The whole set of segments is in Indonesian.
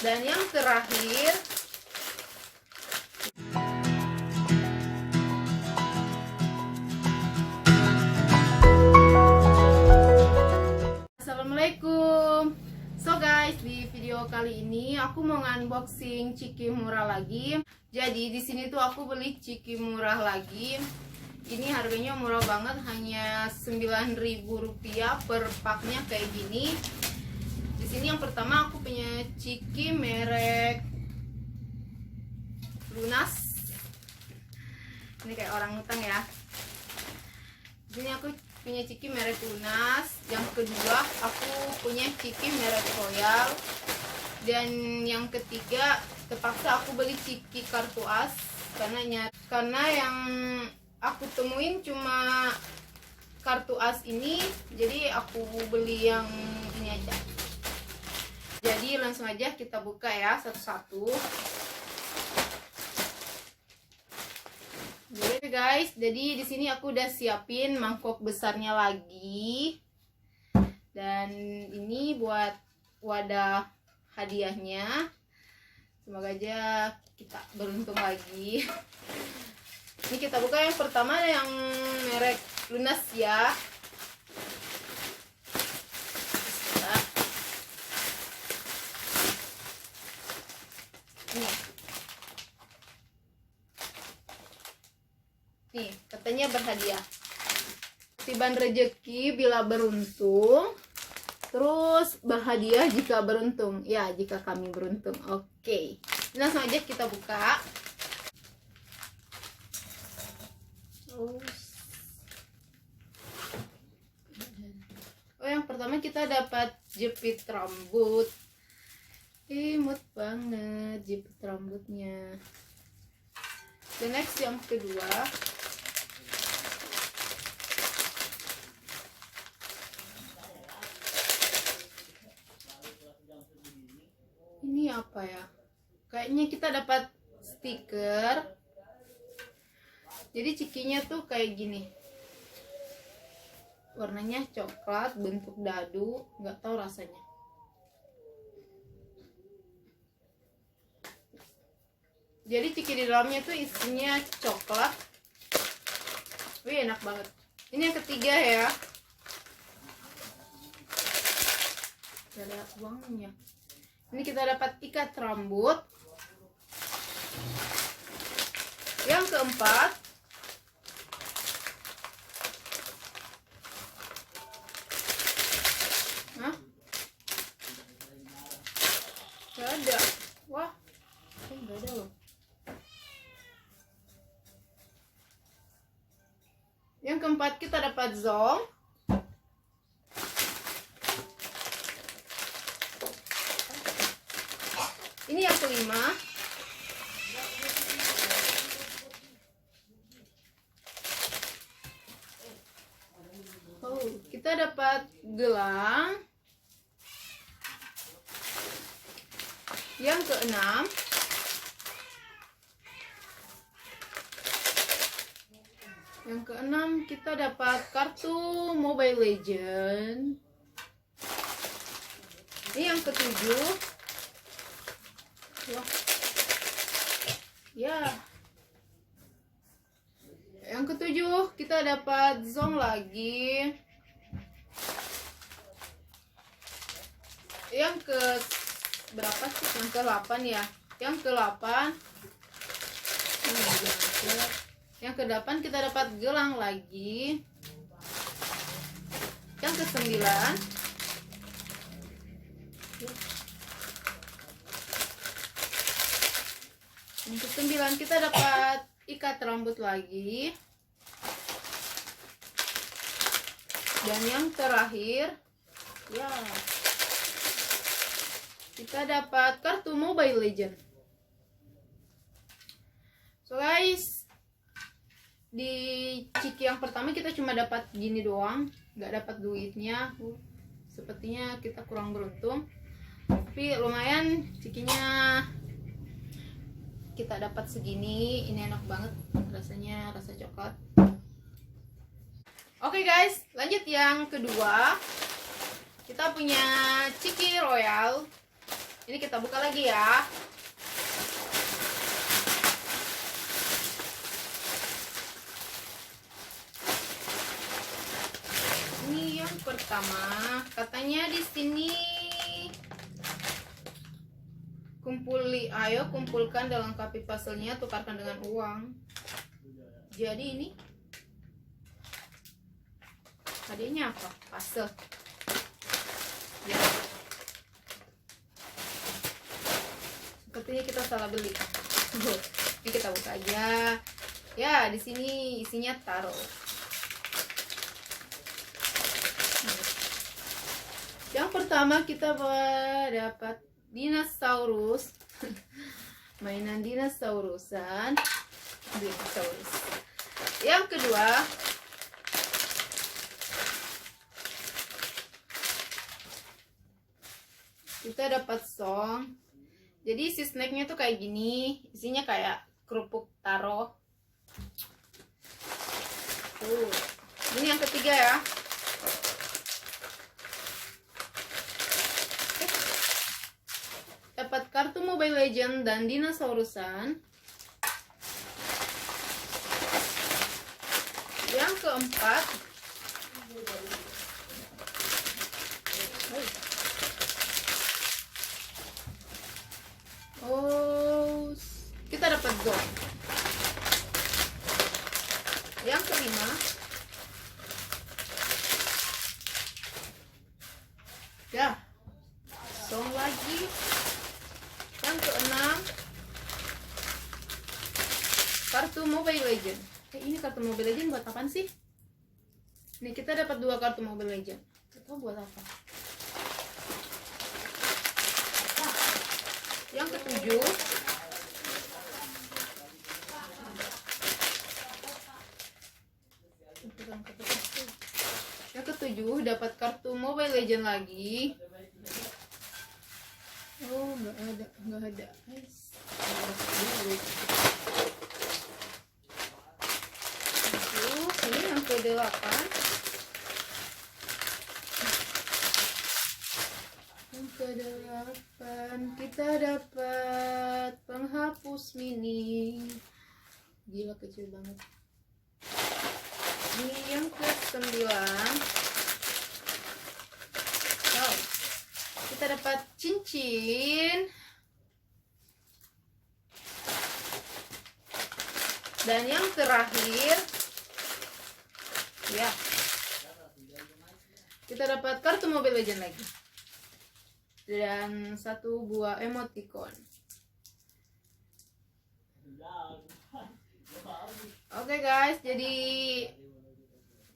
Dan yang terakhir, assalamualaikum. So guys, di video kali ini aku mau unboxing Chiki murah lagi. Jadi di sini tuh aku beli Chiki murah lagi. Ini harganya murah banget, hanya Rp9.000 per paknya kayak gini. Di sini yang pertama aku punya Chiki merek Lunas. Ini kayak orang utang ya. Di sini aku punya Chiki merek Lunas. Yang kedua aku punya Chiki merek Royal. Dan yang ketiga terpaksa aku beli Chiki kartu as karena yang aku temuin cuma kartu as ini, jadi aku beli yang ini aja. Jadi langsung aja kita buka ya satu-satu. Oke guys, jadi di sini aku udah siapin mangkok besarnya lagi. Dan ini buat wadah hadiahnya. Semoga aja kita beruntung lagi. Ini kita buka yang pertama yang merek Lunas ya. Nih, katanya berhadiah. Tiban rezeki bila beruntung. Terus berhadiah jika beruntung. Ya, jika kami beruntung. Oke. Langsung aja kita buka. Oh, yang pertama kita dapat jepit rambut. Imut banget jepit rambutnya. The next yang kedua, ini apa ya? Kayaknya kita dapat stiker. Jadi cikinya tuh kayak gini. Warnanya coklat, bentuk dadu, nggak tahu rasanya. Jadi ciki di dalamnya tuh isinya coklat. Wih, enak banget. Ini yang ketiga ya. Ada uangnya. Ini kita dapat ikat rambut. Yang keempat, nggak ada. Wah, nggak ada loh. Yang keempat kita dapat zong. Ini yang kelima. Oh, kita dapat gelang. Yang keenam, kita dapat kartu Mobile Legend. Ini yang ketujuh. Wah. Ya. Yang ketujuh kita dapat zong lagi. Yang ke berapa sih? Yang ke-8 ya. Yang ke-8. Yang ke-8 kita dapat gelang lagi. Yang ke-9. Yang ke-9 kita dapat ikat rambut lagi. Dan yang terakhir, ya, kita dapat kartu Mobile Legend. So guys, di ciki yang pertama kita cuma dapat gini doang, nggak dapat duitnya. Sepertinya kita kurang beruntung, tapi lumayan cikinya kita dapat segini. Ini enak banget rasanya, rasa coklat. Oke guys, lanjut yang kedua. Kita punya Chiki Royal. Ini kita buka lagi ya. Ini yang pertama, katanya di sini ayo kumpulkan dan lengkapi puzzle-nya, tukarkan dengan uang. Jadi ini hadiahnya apa? Puzzle. Ya. Sepertinya kita salah beli. Ini kita buka aja. Ya, di sini isinya taro. Yang pertama kita dapat dinosaurus. Mainan dinosaurusan. Dinosaurus. Yang kedua kita dapat song. Jadi si snacknya tuh kayak gini, isinya kayak kerupuk taro. Ini yang ketiga ya. Dapat kartu Mobile Legends dan dinosaurusan. Yang keempat kita dapat gold. Yang kelima ya song lagi. Yang keenam kartu Mobile Legends. Ini kartu Mobile Legends buat apaan sih? Nih kita dapat 2 kartu Mobile Legends. Gak tahu buat apa. Yang ketujuh dapat kartu Mobile Legends lagi. Oh nggak ada guys. Ini yang ke-8. Yang ke-8 kita dapat penghapus mini. Gila kecil banget. Ini yang ke-9. Wow. Kita dapat cincin. Dan yang terakhir ya, kita dapat kartu Mobile Legends lagi dan 1 buah emoticon. Oke guys, jadi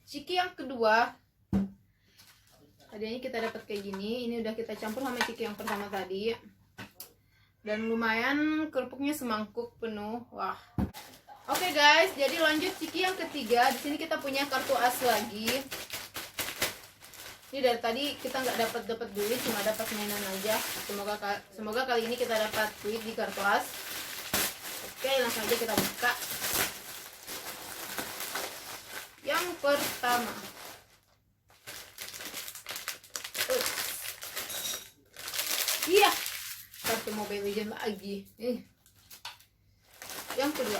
ciki yang kedua tadinya kita dapat kayak gini. Ini udah kita campur sama ciki yang pertama tadi dan lumayan kerupuknya semangkuk penuh. Wah. Oke guys, jadi lanjut ciki yang ketiga. Di sini kita punya kartu as lagi. Ini dari tadi kita nggak dapat duit, cuma dapat mainan aja. Semoga kali ini kita dapat duit di kartu as. Oke, langsung aja kita buka. Yang pertama, iya, kartu Mobile Legends lagi. Yang kedua,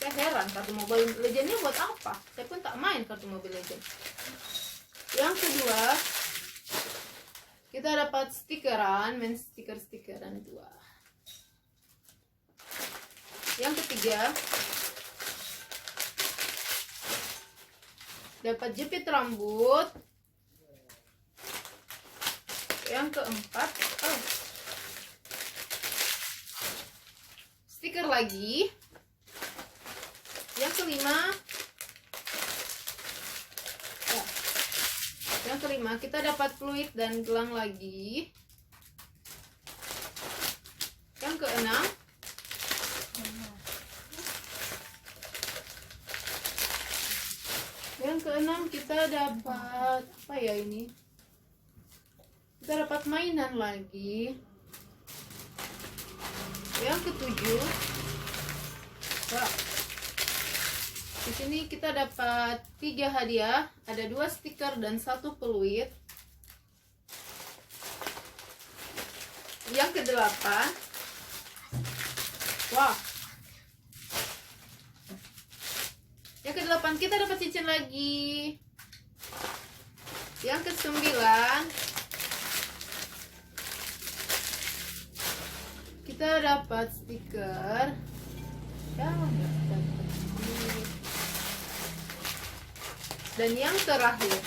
saya heran kartu Mobile Legends ini buat apa? Saya pun tak main kartu Mobile Legends. Yang kedua, kita dapat stikeran, main stikeran 2. Yang ketiga, dapat jepit rambut. Yang keempat, stiker lagi. Yang kelima kita dapat fluid dan gelang lagi. Yang keenam, kita dapat apa ya ini? Kita dapat mainan lagi. Yang ketujuh, wah, di sini kita dapat 3 hadiah, ada 2 stiker dan 1 peluit. yang ke-8. Wah, yang ke-8 kita dapat cincin lagi. Yang ke-9 kita dapat stiker. Ya, dapat. Dan yang terakhir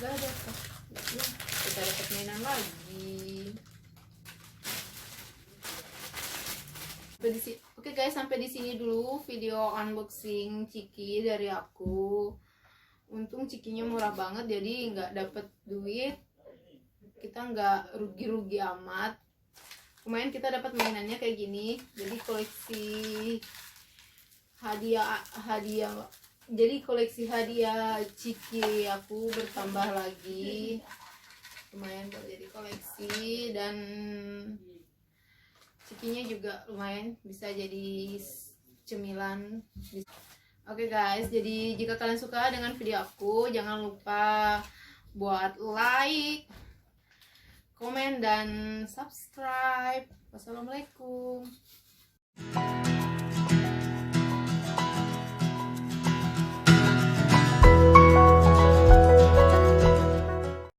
gak ada. Kita dapat mainan lagi. Oke guys, sampai di sini dulu video unboxing Ciki dari aku. Untung Cikinya murah banget, jadi nggak dapet duit, kita nggak rugi-rugi amat. Lumayan kita dapat mainannya kayak gini. Jadi koleksi hadiah Ciki aku bertambah lagi. Lumayan buat jadi koleksi, dan Cikinya juga lumayan bisa jadi cemilan. Oke guys, jadi jika kalian suka dengan video aku, jangan lupa buat like, komen, dan subscribe. Wassalamualaikum.